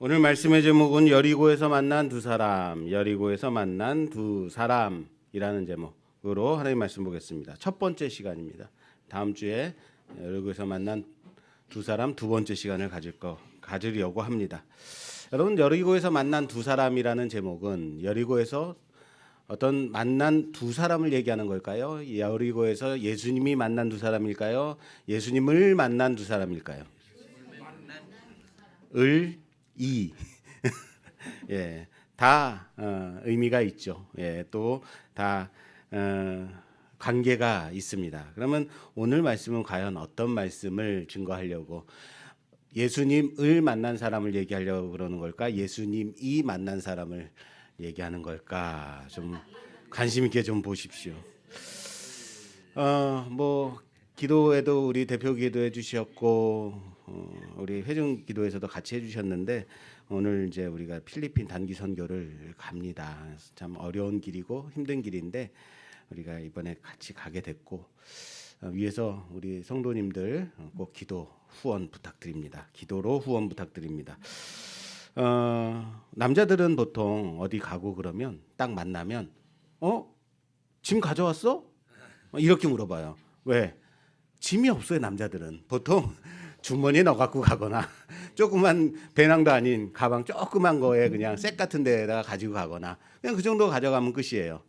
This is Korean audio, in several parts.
오늘 말씀의 제목은 여리고에서 만난 두 사람, 여리고에서 만난 두 사람이라는 제목으로 하나님 말씀 보겠습니다. 첫 번째 시간입니다. 다음 주에 여리고에서 만난 두 사람 두 번째 시간을 가지려고 합니다. 여러분, 여리고에서 만난 두 사람이라는 제목은 여리고에서 어떤 만난 두 사람을 얘기하는 걸까요? 여리고에서 예수님이 만난 두 사람일까요? 예수님을 만난 두 사람일까요? 이 예, 다 의미가 있죠. 예, 또 다 관계가 있습니다. 그러면 오늘 말씀은 과연 어떤 말씀을 증거하려고 예수님을 만난 사람을 얘기하려고 그러는 걸까? 예수님이 만난 사람을 얘기하는 걸까? 좀 관심 있게 좀 보십시오. 기도에도 우리 대표 기도해 주셨고 우리 회중 기도에서도 같이 해주셨는데 오늘 이제 우리가 필리핀 단기 선교를 갑니다. 참 어려운 길이고 힘든 길인데 우리가 이번에 같이 가게 됐고 위에서 우리 성도님들 꼭 기도 후원 부탁드립니다. 기도로 후원 부탁드립니다. 남자들은 보통 어디 가고 그러면 딱 만나면 짐 가져왔어? 이렇게 물어봐요. 왜? 짐이 없어요. 남자들은 보통 주머니에 넣어 갖고 가거나 조그만 배낭도 아닌 가방 조그만 거에 그냥 색 같은 데다가 가지고 가거나 그냥 그 정도 가져가면 끝이에요.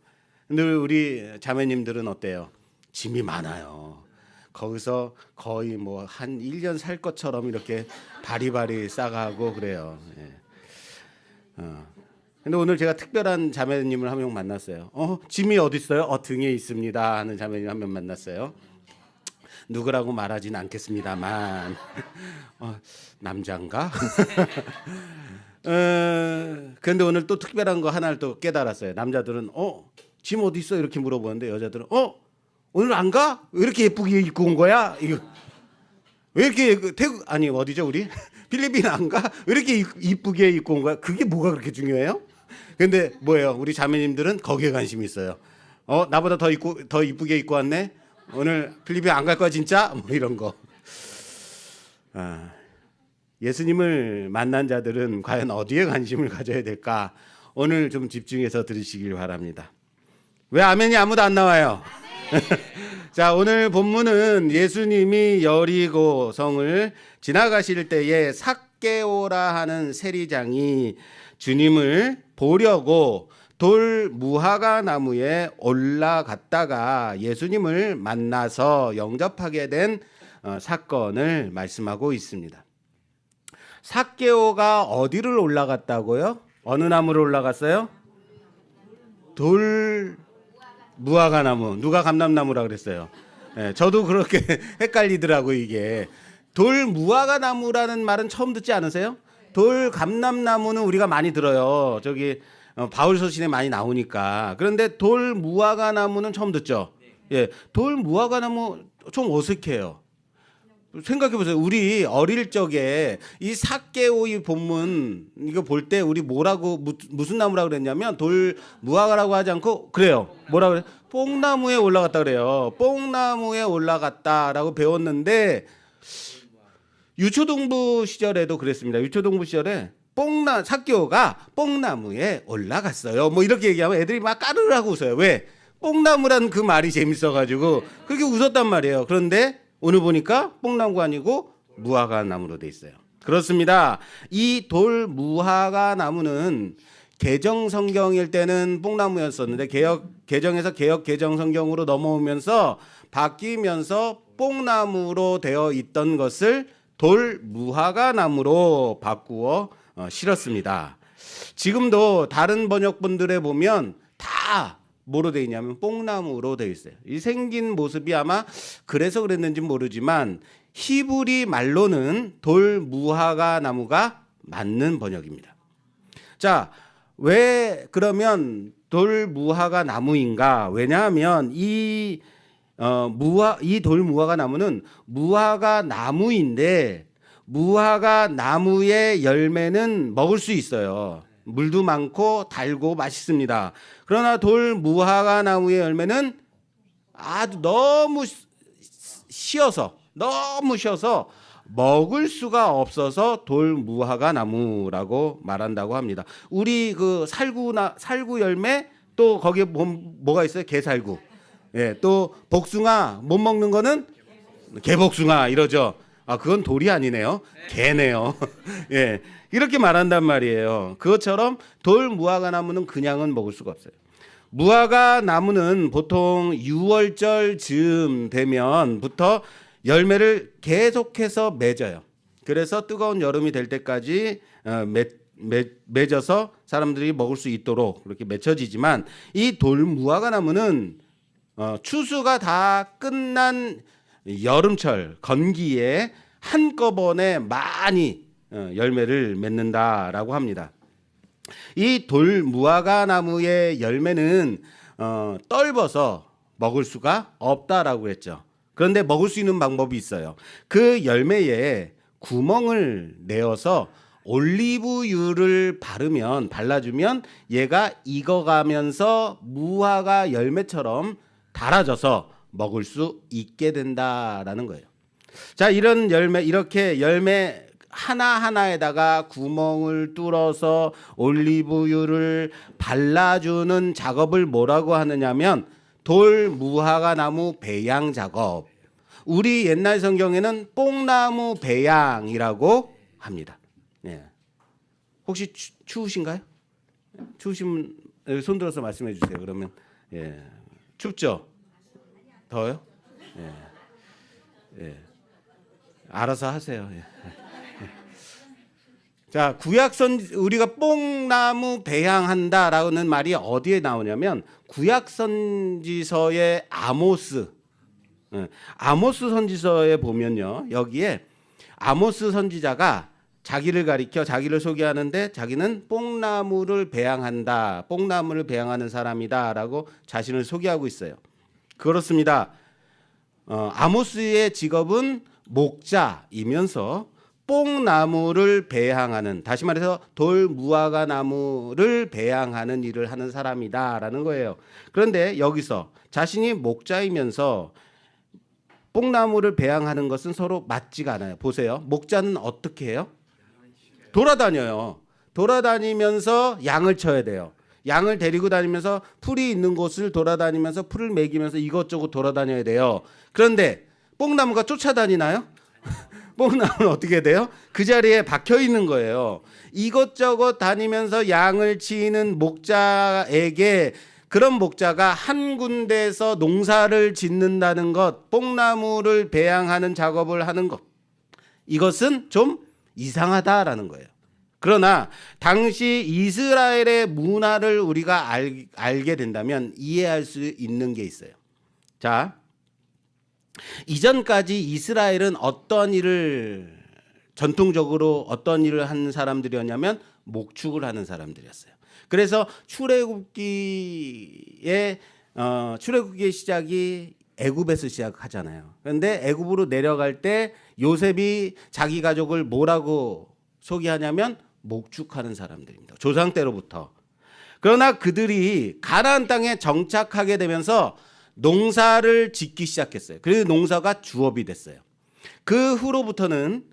근데 우리 자매님들은 어때요? 짐이 많아요. 거기서 거의 뭐 한 1년 살 것처럼 이렇게 바리바리 싸가고 그래요. 예. 근데 오늘 제가 특별한 자매님을 한 명 만났어요. 짐이 어디 있어요? 등에 있습니다 하는 자매님 한 명 만났어요. 누구라고 말하진 않겠습니다만 남자인가? 그런데 오늘 또 특별한 거 하나를 또 깨달았어요. 남자들은 짐 어디 있어? 이렇게 물어보는데 여자들은 오늘 안 가? 왜 이렇게 예쁘게 입고 온 거야? 이거 왜 이렇게 태국 아니 어디죠 우리? 필리핀 안 가? 왜 이렇게 이쁘게 입고 온 거야? 그게 뭐가 그렇게 중요해요? 근데 뭐예요? 우리 자매님들은 거기에 관심이 있어요. 나보다 더 이쁘게 입고 왔네? 오늘 필리핀 안 갈 거야 진짜? 뭐 이런 거. 예수님을 만난 자들은 과연 어디에 관심을 가져야 될까? 오늘 좀 집중해서 들으시길 바랍니다. 왜 아멘이 아무도 안 나와요? 자, 오늘 본문은 예수님이 여리고 성을 지나가실 때에 삭개오라 하는 세리장이 주님을 보려고 돌 무화과 나무에 올라갔다가 예수님을 만나서 영접하게 된 사건을 말씀하고 있습니다. 삭개오가 어디를 올라갔다고요? 어느 나무를 올라갔어요? 돌 무화과 나무. 누가 감람나무라 그랬어요? 네, 저도 그렇게 헷갈리더라고 이게. 돌 무화과 나무라는 말은 처음 듣지 않으세요? 돌 감람나무는 우리가 많이 들어요. 저기 바울서신에 많이 나오니까. 그런데 돌 무화과 나무는 처음 듣죠. 예, 돌 무화과 나무 좀 어색해요. 생각해 보세요. 우리 어릴 적에 이 삭개오의 본문 이거 볼 때 우리 뭐라고 무슨 나무라고 그랬냐면 돌 무화과라고 하지 않고 그래요. 뭐라고 그래? 뽕나무에 올라갔다 그래요. 뽕나무에 올라갔다라고 배웠는데 유초동부 시절에도 그랬습니다. 유초동부 시절에 삭개오가 뽕나무에 올라갔어요. 뭐 이렇게 얘기하면 애들이 막 까르르 하고 웃어요. 왜? 뽕나무라는 그 말이 재밌어가지고 그렇게 웃었단 말이에요. 그런데 오늘 보니까 뽕나무가 아니고 무화과 나무로 돼 있어요. 그렇습니다. 이 돌 무화과 나무는 개정 성경일 때는 뽕나무였었는데 개정에서 개역 개정 성경으로 넘어오면서 바뀌면서 뽕나무로 되어 있던 것을 돌 무화과 나무로 바꾸어 실었습니다. 지금도 다른 번역본들에 보면 다 뭐로 되어 있냐면 뽕나무로 되어 있어요. 이 생긴 모습이 아마 그래서 그랬는지 모르지만 히브리 말로는 돌 무화과 나무가 맞는 번역입니다. 자, 왜 그러면 돌 무화과 나무인가? 왜냐하면 이 돌 무화과 나무는 무화과 나무인데 무화과 나무의 열매는 먹을 수 있어요. 물도 많고 달고 맛있습니다. 그러나 돌 무화과 나무의 열매는 아주 너무 쉬어서 먹을 수가 없어서 돌무화과 나무라고 말한다고 합니다. 우리 그 살구 열매 또 거기에 뭐가 있어요? 게살구. 예, 또 복숭아 못 먹는 거는 개복숭아 이러죠. 아, 그건 돌이 아니네요. 개네요. 예, 이렇게 말한단 말이에요. 그것처럼 돌무화과 나무는 그냥은 먹을 수가 없어요. 무화과 나무는 보통 6월절 즈음 되면부터 열매를 계속해서 맺어요. 그래서 뜨거운 여름이 될 때까지 맺어서 사람들이 먹을 수 있도록 그렇게 맺혀지지만, 이 돌무화과 나무는 추수가 다 끝난 여름철 건기에 한꺼번에 많이 열매를 맺는다라고 합니다. 이 돌무화과 나무의 열매는 떫어서 먹을 수가 없다라고 했죠. 그런데 먹을 수 있는 방법이 있어요. 그 열매에 구멍을 내어서 올리브유를 발라주면 얘가 익어가면서 무화과 열매처럼 달아져서 먹을 수 있게 된다라는 거예요. 자, 이렇게 열매 하나하나에다가 구멍을 뚫어서 올리브유를 발라주는 작업을 뭐라고 하느냐면 돌무화과 나무 배양 작업. 우리 옛날 성경에는 뽕나무 배양이라고 합니다. 예. 혹시 추우신가요? 추우시면 손 들어서 말씀해 주세요. 그러면 예. 춥죠? 더워요? 예. 예. 알아서 하세요. 예. 자, 우리가 뽕나무 배양한다라는 말이 어디에 나오냐면 구약선지서의 아모스 선지서에 보면요, 여기에 아모스 선지자가 자기를 가리켜 자기를 소개하는데 자기는 뽕나무를 배양한다, 뽕나무를 배양하는 사람이다라고 자신을 소개하고 있어요. 그렇습니다. 아모스의 직업은 목자이면서 뽕나무를 배양하는, 다시 말해서 돌무화과 나무를 배양하는 일을 하는 사람이다라는 거예요. 그런데 여기서 자신이 목자이면서 뽕나무를 배양하는 것은 서로 맞지가 않아요. 보세요. 목자는 어떻게 해요? 돌아다녀요. 돌아다니면서 양을 쳐야 돼요. 양을 데리고 다니면서 풀이 있는 곳을 돌아다니면서 풀을 먹이면서 이것저것 돌아다녀야 돼요. 그런데 뽕나무가 쫓아다니나요? 뽕나무는 어떻게 돼요? 그 자리에 박혀 있는 거예요. 이것저것 다니면서 양을 치는 목자에게, 그런 목자가 한 군데에서 농사를 짓는다는 것, 뽕나무를 배양하는 작업을 하는 것, 이것은 좀 이상하다라는 거예요. 그러나 당시 이스라엘의 문화를 우리가 알게 된다면 이해할 수 있는 게 있어요. 자, 이전까지 이스라엘은 전통적으로 어떤 일을 하는 사람들이었냐면 목축을 하는 사람들이었어요. 그래서 출애굽기의 시작이 애굽에서 시작하잖아요. 그런데 애굽으로 내려갈 때 요셉이 자기 가족을 뭐라고 소개하냐면 목축하는 사람들입니다. 조상 때로부터. 그러나 그들이 가나안 땅에 정착하게 되면서 농사를 짓기 시작했어요. 그래서 농사가 주업이 됐어요. 그 후로부터는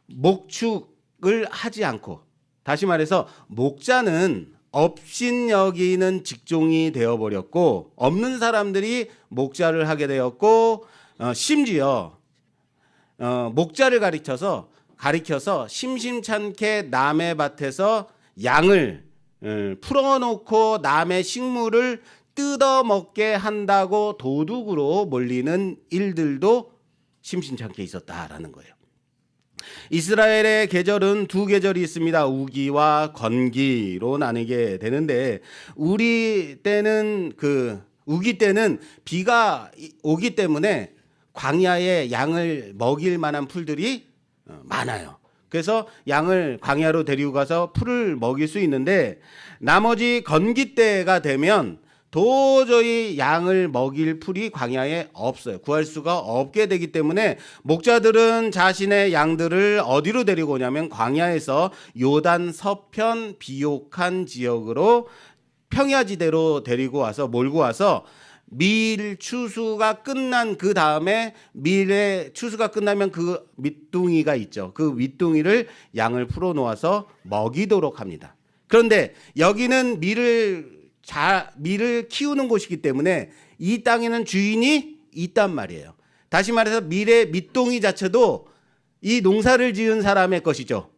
목축을 하지 않고, 다시 말해서 목자는 업신여기는 직종이 되어버렸고, 없는 사람들이 목자를 하게 되었고, 심지어 목자를 가리켜서 심심찮게 남의 밭에서 양을 풀어놓고 남의 식물을 뜯어먹게 한다고 도둑으로 몰리는 일들도 심심찮게 있었다라는 거예요. 이스라엘의 계절은 두 계절이 있습니다. 우기와 건기로 나뉘게 되는데, 우기 때는 비가 오기 때문에 광야에 양을 먹일 만한 풀들이 많아요. 그래서 양을 광야로 데리고 가서 풀을 먹일 수 있는데, 나머지 건기 때가 되면 도저히 양을 먹일 풀이 광야에 없어요. 구할 수가 없게 되기 때문에 목자들은 자신의 양들을 어디로 데리고 오냐면 광야에서 요단 서편 비옥한 지역으로 평야지대로 몰고 와서 밀 추수가 끝난 그 다음에 밀의 추수가 끝나면 그 밑둥이가 있죠. 그 밑둥이를 양을 풀어 놓아서 먹이도록 합니다. 그런데 여기는 밀을 키우는 곳이기 때문에 이 땅에는 주인이 있단 말이에요. 다시 말해서 밀의 밑둥이 자체도 이 농사를 지은 사람의 것이죠.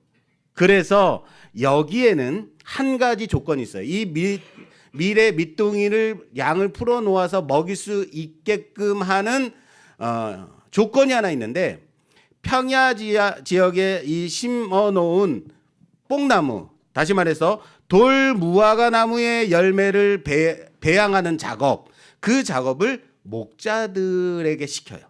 그래서 여기에는 한 가지 조건이 있어요. 이 밀의 밑둥이를 양을 풀어 놓아서 먹일 수 있게끔 하는 조건이 하나 있는데, 평야 지역에 이 심어 놓은 뽕나무, 다시 말해서 돌 무화과 나무의 열매를 배양하는 작업, 그 작업을 목자들에게 시켜요.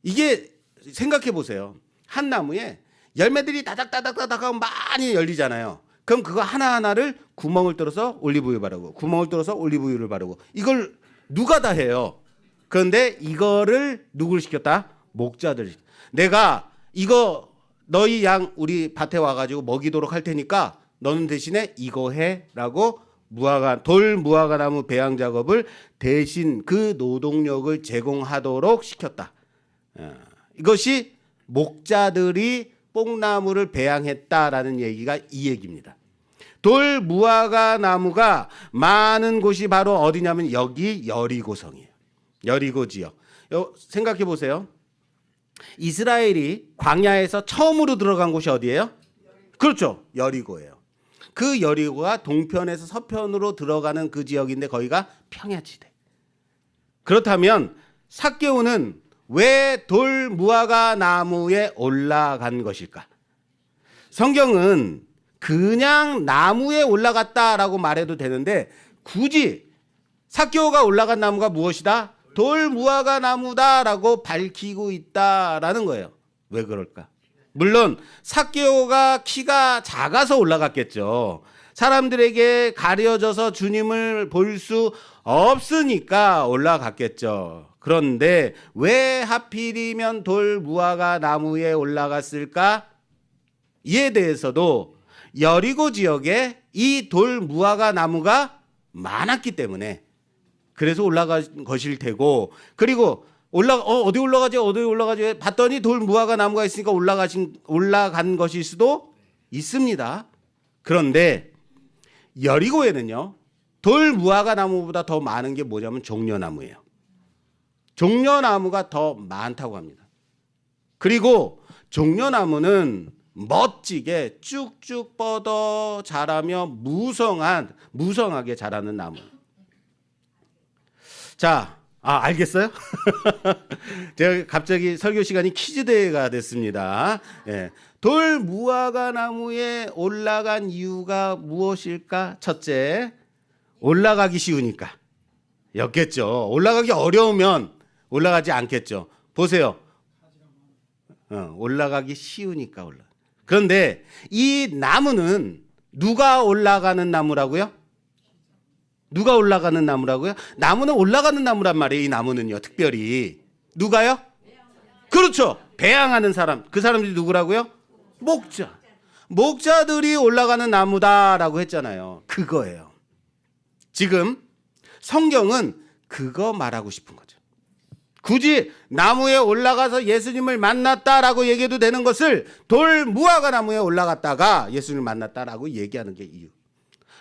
이게 생각해 보세요. 한 나무에 열매들이 다닥다닥다닥 많이 열리잖아요. 그럼 그거 하나하나를 구멍을 뚫어서 올리브유 바르고, 구멍을 뚫어서 올리브유를 바르고, 이걸 누가 다 해요. 그런데 이거를 누구를 시켰다? 목자들. 내가 이거 너희 양 우리 밭에 와가지고 먹이도록 할 테니까 너는 대신에 이거 해라고 돌 무화과 나무 배양 작업을 대신 그 노동력을 제공하도록 시켰다. 이것이 목자들이 뽕나무를 배양했다라는 얘기가 이 얘기입니다. 돌 무화과 나무가 많은 곳이 바로 어디냐면 여기 여리고성이에요. 여리고 지역. 생각해 보세요. 이스라엘이 광야에서 처음으로 들어간 곳이 어디예요? 그렇죠. 여리고예요. 그 여리고가 동편에서 서편으로 들어가는 그 지역인데 거기가 평야지대. 그렇다면 삭개오는 왜 돌 무화과 나무에 올라간 것일까? 성경은 그냥 나무에 올라갔다라고 말해도 되는데 굳이 삭개오가 올라간 나무가 무엇이다? 돌 무화과 나무다라고 밝히고 있다라는 거예요. 왜 그럴까? 물론 삭개오가 키가 작아서 올라갔겠죠. 사람들에게 가려져서 주님을 볼 수 없으니까 올라갔겠죠. 그런데 왜 하필이면 돌 무화과 나무에 올라갔을까? 이에 대해서도 여리고 지역에 이 돌 무화과 나무가 많았기 때문에 그래서 올라간 것일 테고, 그리고 어디 올라가지 봤더니 돌 무화과 나무가 있으니까 올라간 것일 수도 있습니다. 그런데 여리고에는요, 돌 무화과 나무보다 더 많은 게 뭐냐면 종려나무예요. 종려나무가 더 많다고 합니다. 그리고 종려나무는 멋지게 쭉쭉 뻗어 자라며 무성하게 자라는 나무. 자, 알겠어요? 제가 갑자기 설교 시간이 퀴즈 대회가 됐습니다. 예. 돌 무화과 나무에 올라간 이유가 무엇일까? 첫째, 올라가기 쉬우니까 였겠죠. 올라가기 어려우면 올라가지 않겠죠. 보세요. 올라가기 쉬우니까 올라. 그런데 이 나무는 누가 올라가는 나무라고요? 누가 올라가는 나무라고요? 나무는 올라가는 나무란 말이에요. 이 나무는요, 특별히. 누가요? 그렇죠. 배양하는 사람. 그 사람들이 누구라고요? 목자. 목자들이 올라가는 나무다라고 했잖아요. 그거예요. 지금 성경은 그거 말하고 싶은 거죠. 굳이 나무에 올라가서 예수님을 만났다라고 얘기해도 되는 것을 돌 무화과 나무에 올라갔다가 예수님을 만났다라고 얘기하는 게 이유.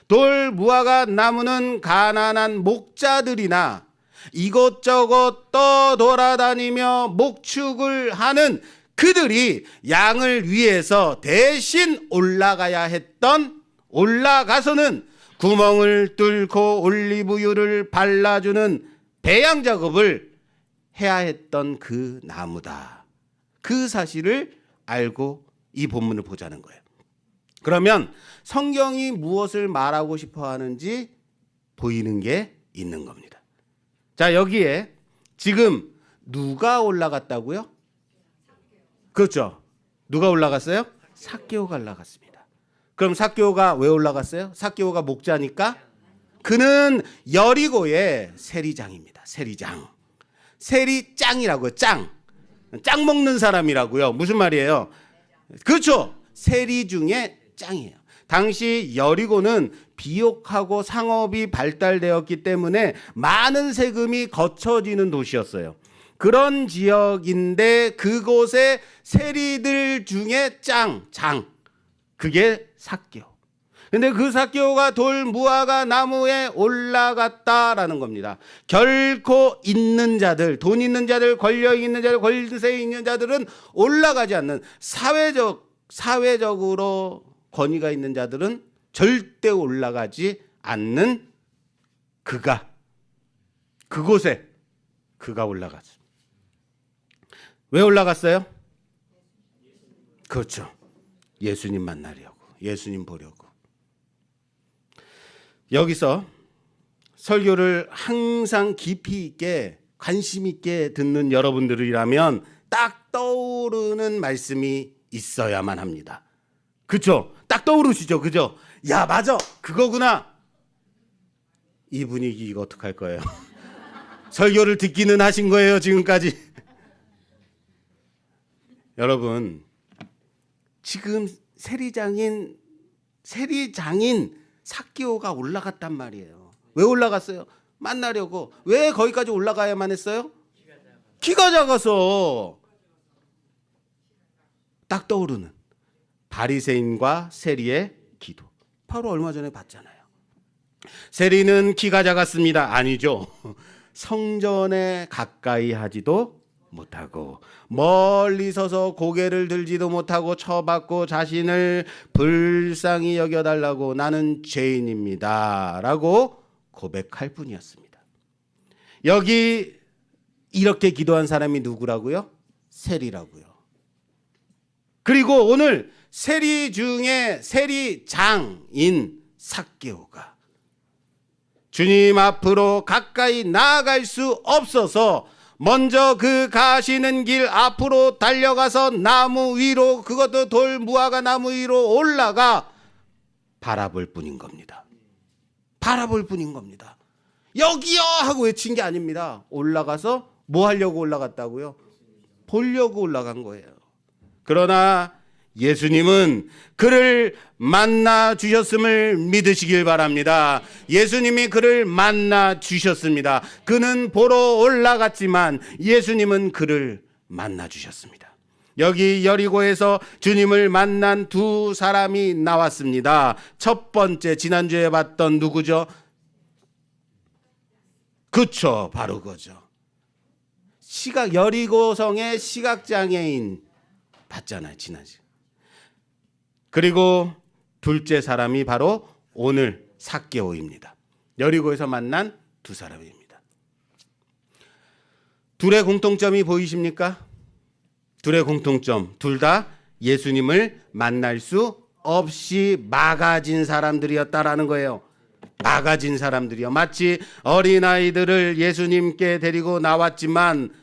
돌 무화과 나무는 가난한 목자들이나 이것저것 떠돌아다니며 목축을 하는 그들이 양을 위해서 대신 올라가서는 구멍을 뚫고 올리브유를 발라주는 배양 작업을 해야 했던 그 나무다. 그 사실을 알고 이 본문을 보자는 거예요. 그러면 성경이 무엇을 말하고 싶어 하는지 보이는 게 있는 겁니다. 자, 여기에 지금 누가 올라갔다고요? 그렇죠. 누가 올라갔어요? 삭개오가 올라갔습니다. 그럼 삭개오가 왜 올라갔어요? 삭개오가 목자니까 그는 여리고의 세리장입니다. 세리장. 세리짱이라고요. 짱 먹는 사람이라고요. 무슨 말이에요? 그렇죠. 세리 중에 짱이에요. 당시 여리고는 비옥하고 상업이 발달되었기 때문에 많은 세금이 거쳐지는 도시였어요. 그런 지역인데 그곳에 세리들 중에 장, 그게 삭개오. 근데 그 삭개오가 돌 무화과 나무에 올라갔다라는 겁니다. 결코 있는 자들, 돈 있는 자들, 권력 있는 자들, 권세 있는 자들은 올라가지 않는 사회적으로 권위가 있는 자들은 절대 올라가지 않는 그곳에 그가 올라갔습니다. 왜 올라갔어요? 그렇죠. 예수님 만나려고, 예수님 보려고. 여기서 설교를 항상 깊이 있게 관심 있게 듣는 여러분들이라면 딱 떠오르는 말씀이 있어야만 합니다. 그렇죠? 딱 떠오르시죠? 그죠? 야, 맞아, 그거구나. 이 분위기 이거 어떡할 거예요? 설교를 듣기는 하신 거예요, 지금까지. 여러분, 지금 세리장인 삭개오가 올라갔단 말이에요. 왜 올라갔어요? 만나려고. 왜 거기까지 올라가야만 했어요? 키가 작아서. 딱 떠오르는 바리새인과 세리의 기도. 바로 얼마 전에 봤잖아요. 세리는 키가 작았습니다. 아니죠. 성전에 가까이 하지도 못하고 멀리 서서 고개를 들지도 못하고 쳐받고 자신을 불쌍히 여겨달라고 나는 죄인입니다 라고 고백할 뿐이었습니다. 여기 이렇게 기도한 사람이 누구라고요? 세리라고요. 그리고 오늘 세리 중에 세리장인 삭개오가 주님 앞으로 가까이 나아갈 수 없어서 먼저 그 가시는 길 앞으로 달려가서 나무 위로, 그것도 돌 무화과 나무 위로 올라가 바라볼 뿐인 겁니다. 바라볼 뿐인 겁니다. 여기요 하고 외친 게 아닙니다. 올라가서 뭐 하려고 올라갔다고요? 보려고 올라간 거예요. 그러나 예수님은 그를 만나 주셨음을 믿으시길 바랍니다. 예수님이 그를 만나 주셨습니다. 그는 보러 올라갔지만 예수님은 그를 만나 주셨습니다. 여기 여리고에서 주님을 만난 두 사람이 나왔습니다. 첫 번째, 지난주에 봤던 누구죠? 그쵸, 바로 그거죠. 여리고성의 시각장애인 봤잖아요, 지난주. 그리고 둘째 사람이 바로 오늘 삭개오입니다. 여리고에서 만난 두 사람입니다. 둘의 공통점이 보이십니까? 둘의 공통점, 둘 다 예수님을 만날 수 없이 막아진 사람들이었다라는 거예요. 막아진 사람들이요. 마치 어린아이들을 예수님께 데리고 나왔지만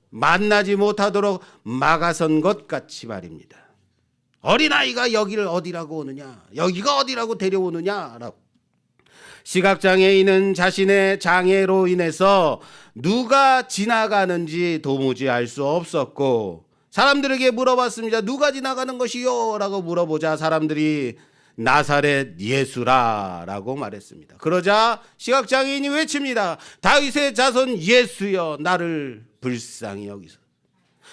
만나지 못하도록 막아선 것 같이 말입니다. 어린아이가 여기를 어디라고 오느냐, 여기가 어디라고 데려오느냐라고. 시각장애인은 자신의 장애로 인해서 누가 지나가는지 도무지 알 수 없었고 사람들에게 물어봤습니다. 누가 지나가는 것이요? 라고 물어보자 사람들이 나사렛 예수라라고 말했습니다. 그러자 시각장애인이 외칩니다. 다윗의 자손 예수여, 나를 불쌍히 여기소서.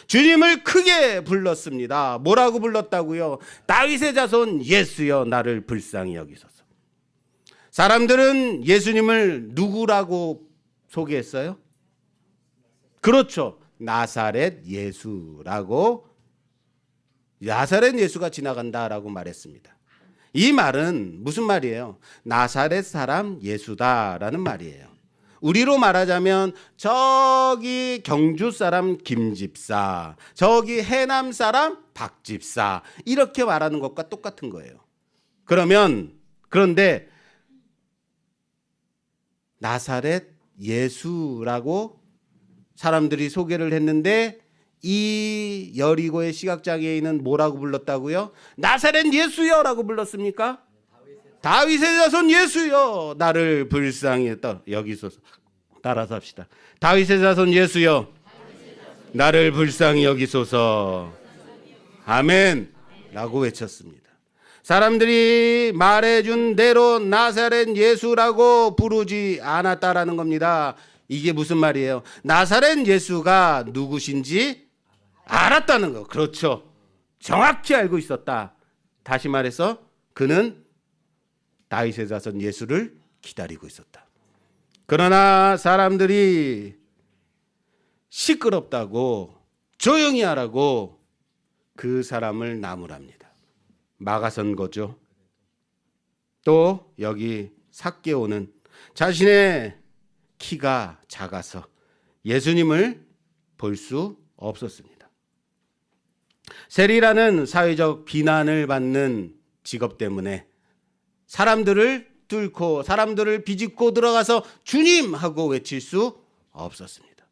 주님을 크게 불렀습니다. 뭐라고 불렀다고요? 다윗의 자손 예수여, 나를 불쌍히 여기소서. 사람들은 예수님을 누구라고 소개했어요? 그렇죠. 나사렛 예수라고, 나사렛 예수가 지나간다라고 말했습니다. 이 말은 무슨 말이에요? 나사렛 사람 예수다라는 말이에요. 우리로 말하자면 저기 경주 사람 김집사, 저기 해남 사람 박집사, 이렇게 말하는 것과 똑같은 거예요. 그런데 나사렛 예수라고 사람들이 소개를 했는데 이 여리고의 시각장애인은 뭐라고 불렀다고요? 나사렛 예수여라고 불렀습니까? 다윗의 자손 예수여, 나를 불쌍히 여기소서. 따라서 합시다. 다윗의 자손 예수여, 나를 불쌍히 여기소서. 아멘 라고 외쳤습니다. 사람들이 말해준 대로 나사렛 예수라고 부르지 않았다라는 겁니다. 이게 무슨 말이에요? 나사렛 예수가 누구신지 알았다는 거. 그렇죠. 정확히 알고 있었다. 다시 말해서 그는 다윗의 자손 예수를 기다리고 있었다. 그러나 사람들이 시끄럽다고 조용히 하라고 그 사람을 나무랍니다. 막아선 거죠. 또 여기 삭개오는 자신의 키가 작아서 예수님을 볼 수 없었습니다. 세리라는 사회적 비난을 받는 직업 때문에 사람들을 뚫고 사람들을 비집고 들어가서 주님 하고 외칠 수 없었습니다.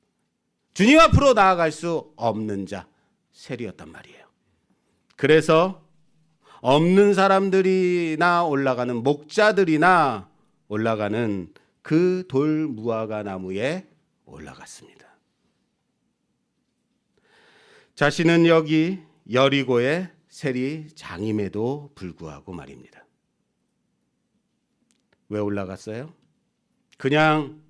주님 앞으로 나아갈 수 없는 자, 세리였단 말이에요. 그래서 없는 사람들이나 올라가는 목자들이나 올라가는 그 돌 무화과 나무에 올라갔습니다. 자신은 여기 여리고의 세리장임에도 불구하고 말입니다. 왜 올라갔어요? 그냥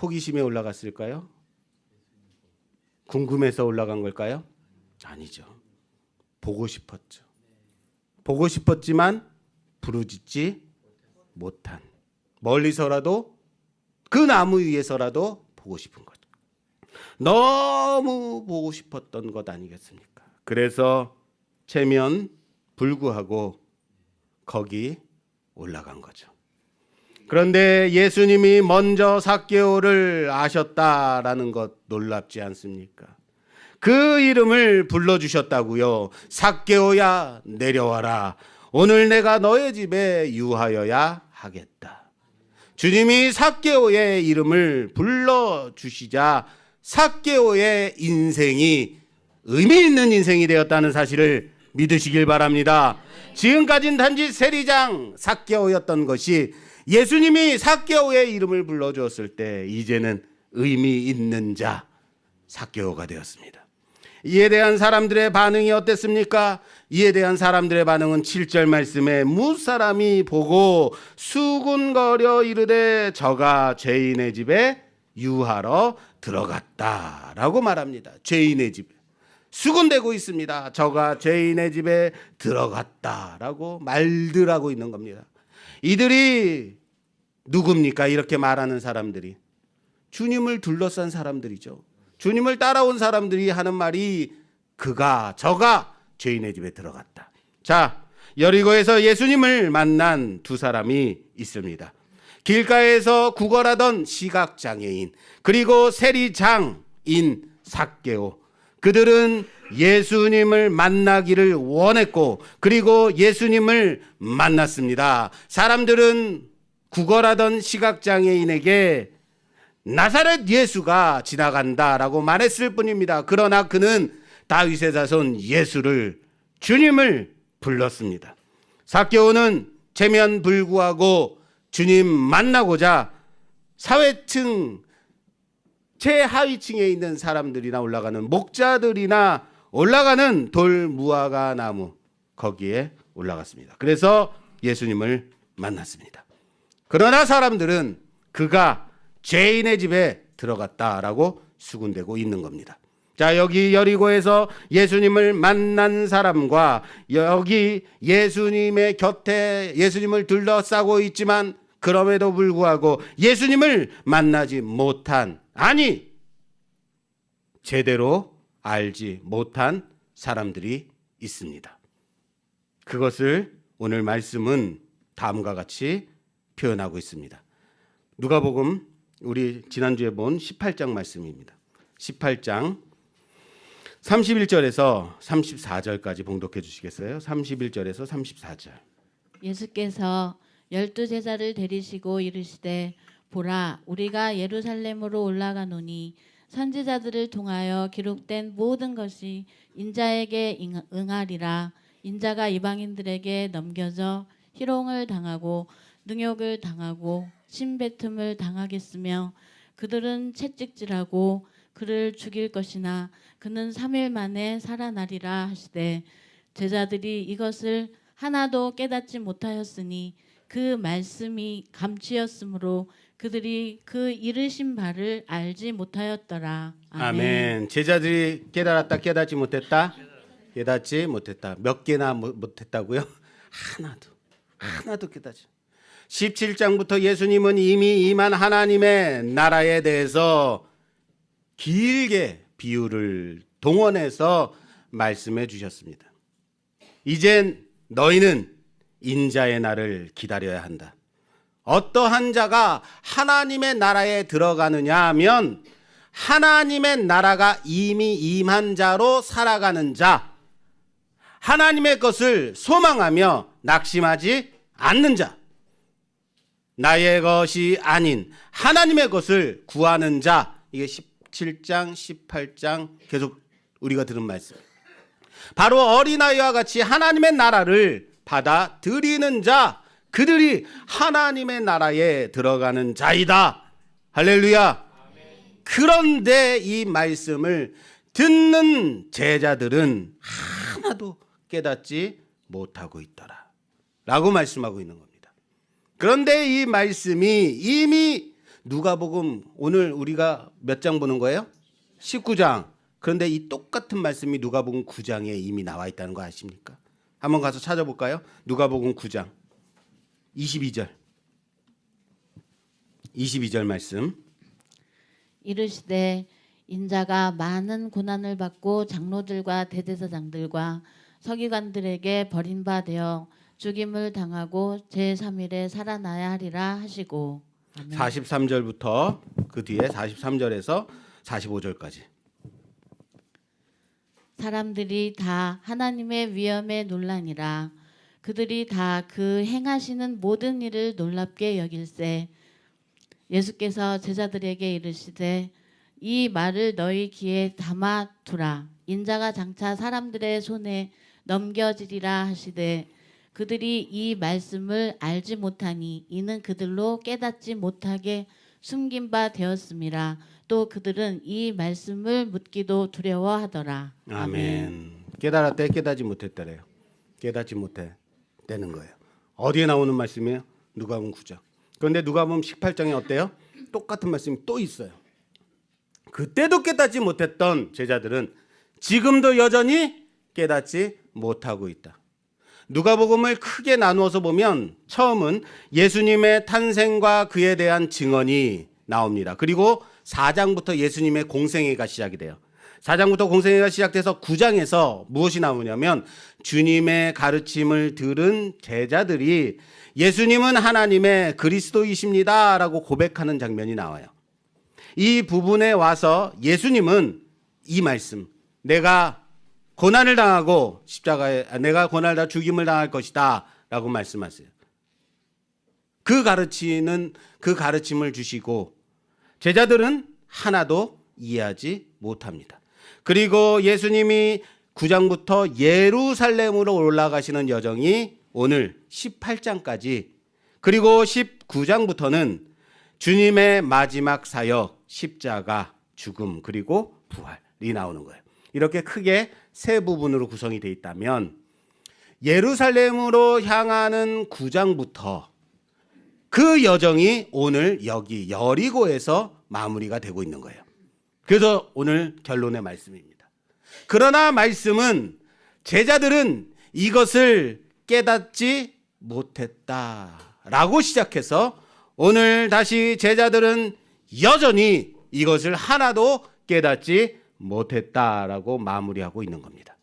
호기심에 올라갔을까요? 궁금해서 올라간 걸까요? 아니죠. 보고 싶었죠. 보고 싶었지만 부르짖지 못한, 멀리서라도 그 나무 위에서라도 보고 싶은 거죠. 너무 보고 싶었던 것 아니겠습니까? 그래서 체면 불구하고 거기 올라간 거죠. 그런데 예수님이 먼저 삭개오를 아셨다라는 것 놀랍지 않습니까? 그 이름을 불러주셨다고요. 삭개오야 내려와라. 오늘 내가 너의 집에 유하여야 하겠다. 주님이 삭개오의 이름을 불러주시자 삭개오의 인생이 의미 있는 인생이 되었다는 사실을 믿으시길 바랍니다. 지금까지는 단지 세리장 삭개오였던 것이 예수님이 삭개오의 이름을 불러주었을 때 이제는 의미 있는 자 삭개오가 되었습니다. 이에 대한 사람들의 반응이 어땠습니까? 이에 대한 사람들의 반응은 7절 말씀에 무사람이 보고 수군거려 이르되 저가 죄인의 집에 유하러 들어갔다라고 말합니다. 죄인의 집에 수군대고 있습니다. 저가 죄인의 집에 들어갔다라고 말들 하고 있는 겁니다. 이들이 누굽니까? 이렇게 말하는 사람들이 주님을 둘러싼 사람들이죠. 주님을 따라온 사람들이 하는 말이 저가 죄인의 집에 들어갔다. 자, 여리고에서 예수님을 만난 두 사람이 있습니다. 길가에서 구걸하던 시각장애인 그리고 세리장인 삭개오. 그들은 예수님을 만나기를 원했고 그리고 예수님을 만났습니다. 사람들은 구걸하던 시각장애인에게 나사렛 예수가 지나간다라고 말했을 뿐입니다. 그러나 그는 다윗의 자손 예수를 주님을 불렀습니다. 삭개오는 체면 불구하고 주님 만나고자 사회층 최하위층에 있는 사람들이나 올라가는 목자들이나 올라가는 돌 무화과 나무 거기에 올라갔습니다. 그래서 예수님을 만났습니다. 그러나 사람들은 그가 죄인의 집에 들어갔다라고 수군대고 있는 겁니다. 자, 여기 여리고에서 예수님을 만난 사람과 여기 예수님의 곁에 예수님을 둘러싸고 있지만 그럼에도 불구하고 예수님을 만나지 못한, 아니 제대로 알지 못한 사람들이 있습니다. 그것을 오늘 말씀은 다음과 같이 표현하고 있습니다. 누가복음 우리 지난주에 본 18장 말씀입니다. 18장 31절에서 34절까지 봉독해 주시겠어요? 31절에서 34절. 예수께서 12제자를 데리시고 이르시되 보라 우리가 예루살렘으로 올라가노니 선지자들을 통하여 기록된 모든 것이 인자에게 응하리라. 인자가 이방인들에게 넘겨져 희롱을 당하고 능욕을 당하고 침뱉음을 당하겠으며 그들은 채찍질하고 그를 죽일 것이나 그는 3일 만에 살아나리라 하시되 제자들이 이것을 하나도 깨닫지 못하였으니 그 말씀이 감추였으므로 그들이 그 이르신 바를 알지 못하였더라. 아멘. 제자들이 깨달았다, 깨닫지 못했다? 깨닫지 못했다. 몇 개나 못했다고요? 하나도 깨닫지. 17장부터 예수님은 이미 임한 하나님의 나라에 대해서 길게 비유를 동원해서 말씀해 주셨습니다. 이젠 너희는 인자의 날을 기다려야 한다. 어떠한 자가 하나님의 나라에 들어가느냐 하면 하나님의 나라가 이미 임한 자로 살아가는 자, 하나님의 것을 소망하며 낙심하지 않는 자, 나의 것이 아닌 하나님의 것을 구하는 자. 이게 17장, 18장 계속 우리가 들은 말씀. 바로 어린아이와 같이 하나님의 나라를 받아들이는 자, 그들이 하나님의 나라에 들어가는 자이다. 할렐루야. 그런데 이 말씀을 듣는 제자들은 하나도 깨닫지 못하고 있더라 라고 말씀하고 있는 겁니다. 그런데 이 말씀이 이미 누가복음, 오늘 우리가 몇 장 보는 거예요? 19장. 그런데 이 똑같은 말씀이 누가복음 9장에 이미 나와 있다는 거 아십니까? 한번 가서 찾아볼까요? 누가복음 9장 22절 말씀. 이르시되 인자가 많은 고난을 받고 장로들과 대제사장들과 서기관들에게 버림받아 죽임을 당하고 제3일에 살아나야 하리라 하시고. 아멘. 43절부터 그 뒤에 43절에서 45절까지. 사람들이 다 하나님의 위엄에 놀라니라. 그들이 다 그 행하시는 모든 일을 놀랍게 여길세. 예수께서 제자들에게 이르시되 이 말을 너희 귀에 담아 두라. 인자가 장차 사람들의 손에 넘겨지리라 하시되 그들이 이 말씀을 알지 못하니 이는 그들로 깨닫지 못하게 숨긴 바 되었음이라. 또 그들은 이 말씀을 묻기도 두려워하더라. 아멘. 깨달았대, 깨닫지 못했다래요. 깨닫지 못했다는 거예요. 어디에 나오는 말씀이에요? 누가복음 9장. 그런데 누가복음 18장에 어때요? 똑같은 말씀이 또 있어요. 그때도 깨닫지 못했던 제자들은 지금도 여전히 깨닫지 못하고 있다. 누가복음을 크게 나누어서 보면 처음은 예수님의 탄생과 그에 대한 증언이 나옵니다. 그리고 4장부터 예수님의 공생애가 시작이 돼요. 4장부터 공생애가 시작돼서 9장에서 무엇이 나오냐면 주님의 가르침을 들은 제자들이 예수님은 하나님의 그리스도이십니다 라고 고백하는 장면이 나와요. 이 부분에 와서 예수님은 이 말씀, 내가 고난을 당하고 십자가에 내가 고난을 다 죽임을 당할 것이다 라고 말씀하세요. 그 가르침을 주시고 제자들은 하나도 이해하지 못합니다. 그리고 예수님이 9장부터 예루살렘으로 올라가시는 여정이 오늘 18장까지, 그리고 19장부터는 주님의 마지막 사역, 십자가, 죽음, 그리고 부활이 나오는 거예요. 이렇게 크게 세 부분으로 구성이 되어 있다면 예루살렘으로 향하는 9장부터 그 여정이 오늘 여기 여리고에서 마무리가 되고 있는 거예요. 그래서 오늘 결론의 말씀입니다. 그러나 말씀은 제자들은 이것을 깨닫지 못했다라고 시작해서 오늘 다시 제자들은 여전히 이것을 하나도 깨닫지 못했다라고 마무리하고 있는 겁니다.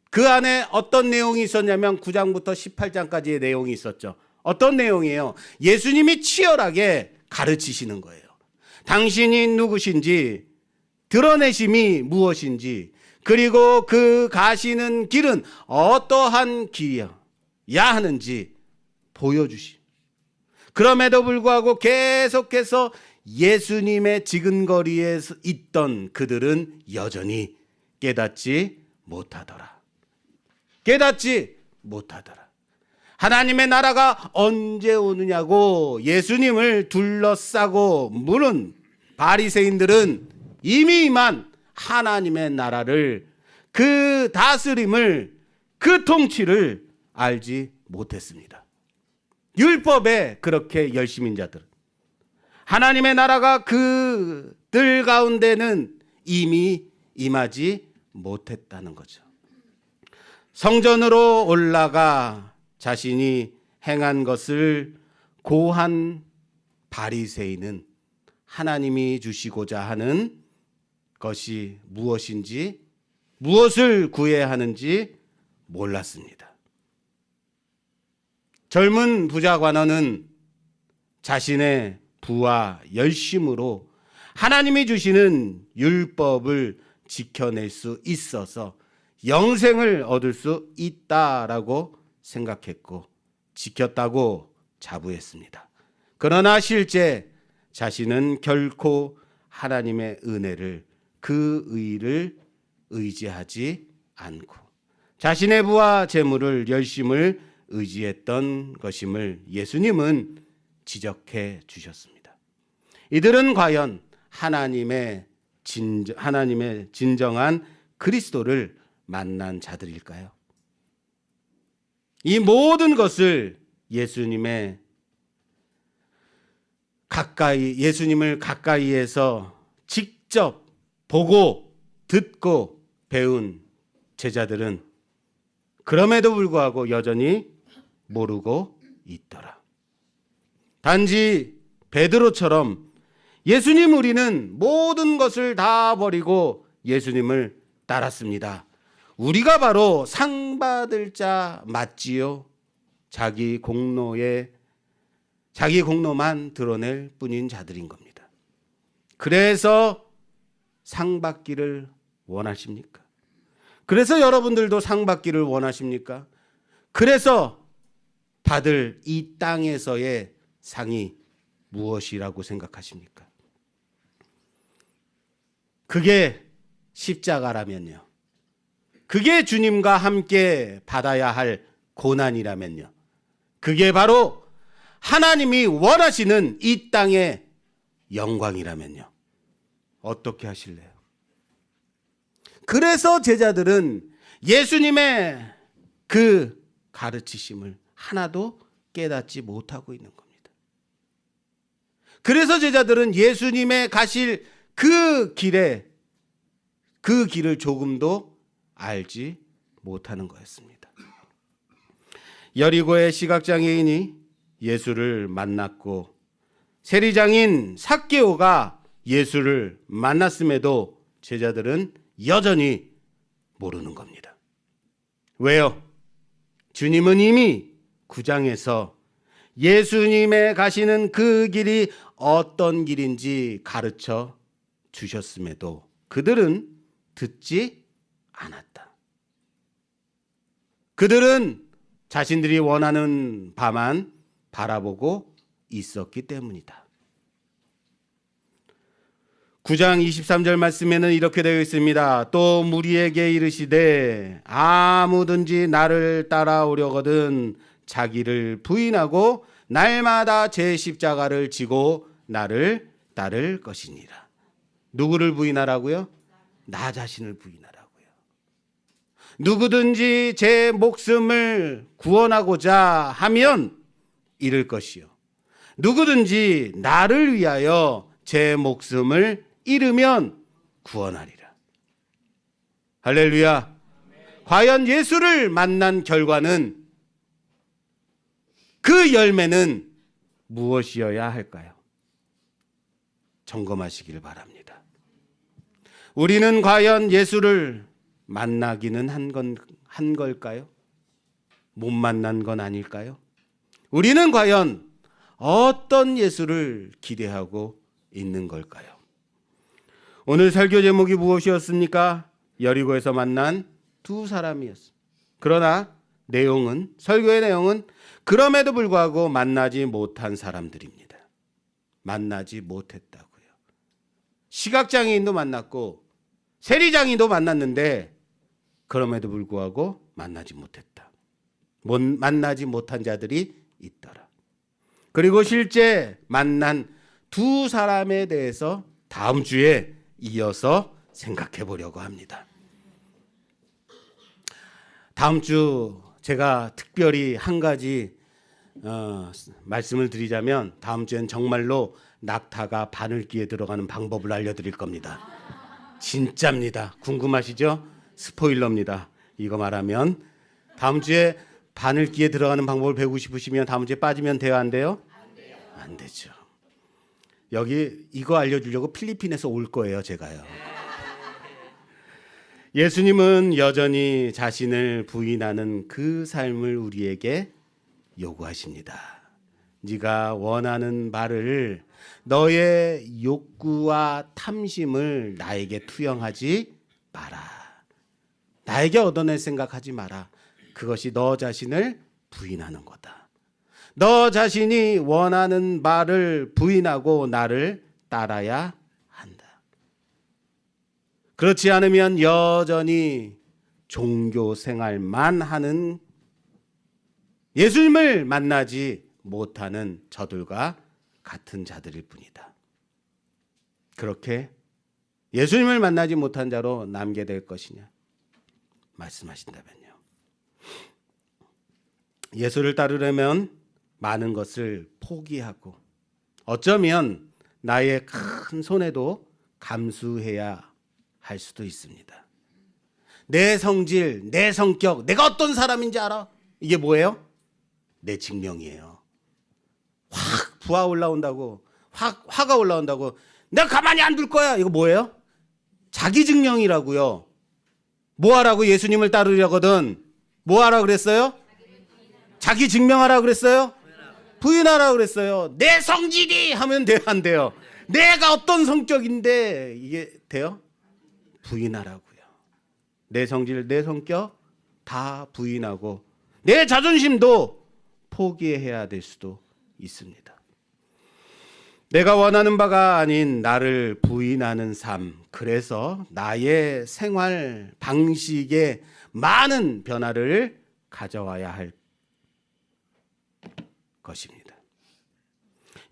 그 안에 어떤 내용이 있었냐면 9장부터 18장까지의 내용이 있었죠. 어떤 내용이에요? 예수님이 치열하게 가르치시는 거예요. 당신이 누구신지, 드러내심이 무엇인지, 그리고 그 가시는 길은 어떠한 길이야 하는지 보여주시. 그럼에도 불구하고 계속해서 예수님의 지근거리에 있던 그들은 여전히 깨닫지 못하더라. 깨닫지 못하더라. 하나님의 나라가 언제 오느냐고 예수님을 둘러싸고 물은 바리새인들은 이미 임한 하나님의 나라를 그 다스림을, 그 통치를 알지 못했습니다. 율법에 그렇게 열심인 자들, 하나님의 나라가 그들 가운데는 이미 임하지 못했다는 거죠. 성전으로 올라가 자신이 행한 것을 고한 바리새인은 하나님이 주시고자 하는 것이 무엇인지, 무엇을 구해야 하는지 몰랐습니다. 젊은 부자 관원은 자신의 부와 열심으로 하나님이 주시는 율법을 지켜낼 수 있어서 영생을 얻을 수 있다라고 생각했고 지켰다고 자부했습니다. 그러나 실제 자신은 결코 하나님의 은혜를, 그 의를 의지하지 않고 자신의 부와 재물을, 열심을 의지했던 것임을 예수님은 지적해 주셨습니다. 이들은 과연 하나님의 진정한 그리스도를 만난 자들일까요? 이 모든 것을 예수님을 가까이에서 직접 보고 듣고 배운 제자들은 그럼에도 불구하고 여전히 모르고 있더라. 단지 베드로처럼 예수님, 우리는 모든 것을 다 버리고 예수님을 따랐습니다. 우리가 바로 상 받을 자 맞지요? 자기 공로만 드러낼 뿐인 자들인 겁니다. 그래서 상 받기를 원하십니까? 그래서 여러분들도 상 받기를 원하십니까? 그래서 받을 이 땅에서의 상이 무엇이라고 생각하십니까? 그게 십자가라면요. 그게 주님과 함께 받아야 할 고난이라면요. 그게 바로 하나님이 원하시는 이 땅의 영광이라면요. 어떻게 하실래요? 그래서 제자들은 예수님의 그 가르치심을 하나도 깨닫지 못하고 있는 겁니다. 그래서 제자들은 예수님의 가실 그 길을 조금도 알지 못하는 거였습니다. 여리고의 시각장애인이 예수를 만났고 세리장인 삭개오가 예수를 만났음에도 제자들은 여전히 모르는 겁니다. 왜요? 주님은 이미 9장에서 예수님의 가시는 그 길이 어떤 길인지 가르쳐 주셨음에도 그들은 듣지 않았다. 그들은 자신들이 원하는 바만 바라보고 있었기 때문이다. 9장 23절 말씀에는 이렇게 되어 있습니다. 또 무리에게 이르시되 아무든지 나를 따라오려거든 자기를 부인하고 날마다 제 십자가를 지고 나를 따를 것이니라. 누구를 부인하라고요? 나 자신을 부인하라고요. 누구든지 제 목숨을 구원하고자 하면 잃을 것이요. 누구든지 나를 위하여 제 목숨을 잃으면 구원하리라. 할렐루야. 과연 예수를 만난 결과는, 그 열매는 무엇이어야 할까요? 점검하시기를 바랍니다. 우리는 과연 예수를 만나기는 한 걸까요? 못 만난 건 아닐까요? 우리는 과연 어떤 예수를 기대하고 있는 걸까요? 오늘 설교 제목이 무엇이었습니까? 여리고에서 만난 두 사람이었습니다. 그러나 설교의 내용은 그럼에도 불구하고 만나지 못한 사람들입니다. 만나지 못했다고요. 시각장애인도 만났고 세리장애인도 만났는데 그럼에도 불구하고 만나지 못했다. 만나지 못한 자들이 있더라. 그리고 실제 만난 두 사람에 대해서 다음 주에 이어서 생각해 보려고 합니다. 다음 주 제가 특별히 한 가지 말씀을 드리자면 다음 주엔 정말로 낙타가 바늘귀에 들어가는 방법을 알려드릴 겁니다. 진짜입니다. 궁금하시죠? 스포일러입니다. 이거 말하면 다음 주에 바늘귀에 들어가는 방법을 배우고 싶으시면 다음 주에 빠지면 돼요, 안 돼요? 안 되죠. 여기 이거 알려주려고 필리핀에서 올 거예요, 제가요. 예수님은 여전히 자신을 부인하는 그 삶을 우리에게 요구하십니다. 네가 원하는 바를 너의 욕구와 탐심을 나에게 투영하지 마라. 나에게 얻어낼 생각하지 마라. 그것이 너 자신을 부인하는 거다. 너 자신이 원하는 바를 부인하고 나를 따라야 한다. 그렇지 않으면 여전히 종교 생활만 하는 예수님을 만나지 못하는 저들과 같은 자들일 뿐이다. 그렇게 예수님을 만나지 못한 자로 남게 될 것이냐 말씀하신다면요. 예수를 따르려면 많은 것을 포기하고 어쩌면 나의 큰 손해도 감수해야 할 수도 있습니다. 내 성질, 내 성격, 내가 어떤 사람인지 알아? 이게 뭐예요? 내 증명이에요. 확 부하 올라온다고, 화가 올라온다고 내가 가만히 안 둘 거야. 이거 뭐예요? 자기 증명이라고요. 뭐 하라고 예수님을 따르려거든 뭐 하라 그랬어요? 자기 증명하라 그랬어요? 부인하라 그랬어요. 내 성질이 하면 돼요, 안 돼요? 내가 어떤 성격인데 이게 돼요? 부인하라고요. 내 성질, 내 성격 다 부인하고 내 자존심도 포기해야 될 수도 있습니다. 내가 원하는 바가 아닌 나를 부인하는 삶, 그래서 나의 생활 방식에 많은 변화를 가져와야 할 것입니다.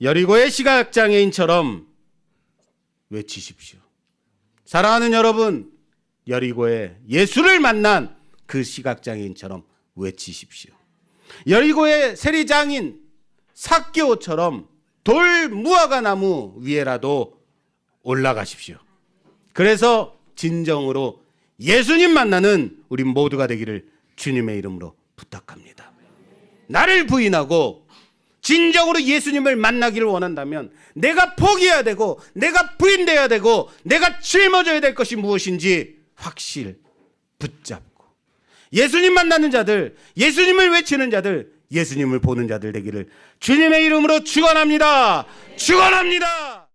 여리고의 시각장애인처럼 외치십시오. 사랑하는 여러분, 여리고의 예수를 만난 그 시각장애인처럼 외치십시오. 여리고의 세리장인 삭개오처럼 돌 무화과 나무 위에라도 올라가십시오. 그래서 진정으로 예수님 만나는 우리 모두가 되기를 주님의 이름으로 부탁합니다. 나를 부인하고 진정으로 예수님을 만나기를 원한다면 내가 포기해야 되고 내가 부인돼야 되고 내가 짊어져야 될 것이 무엇인지 확실 붙잡고 예수님 만나는 자들, 예수님을 외치는 자들, 예수님을 보는 자들 되기를 주님의 이름으로 축원합니다. 축원합니다.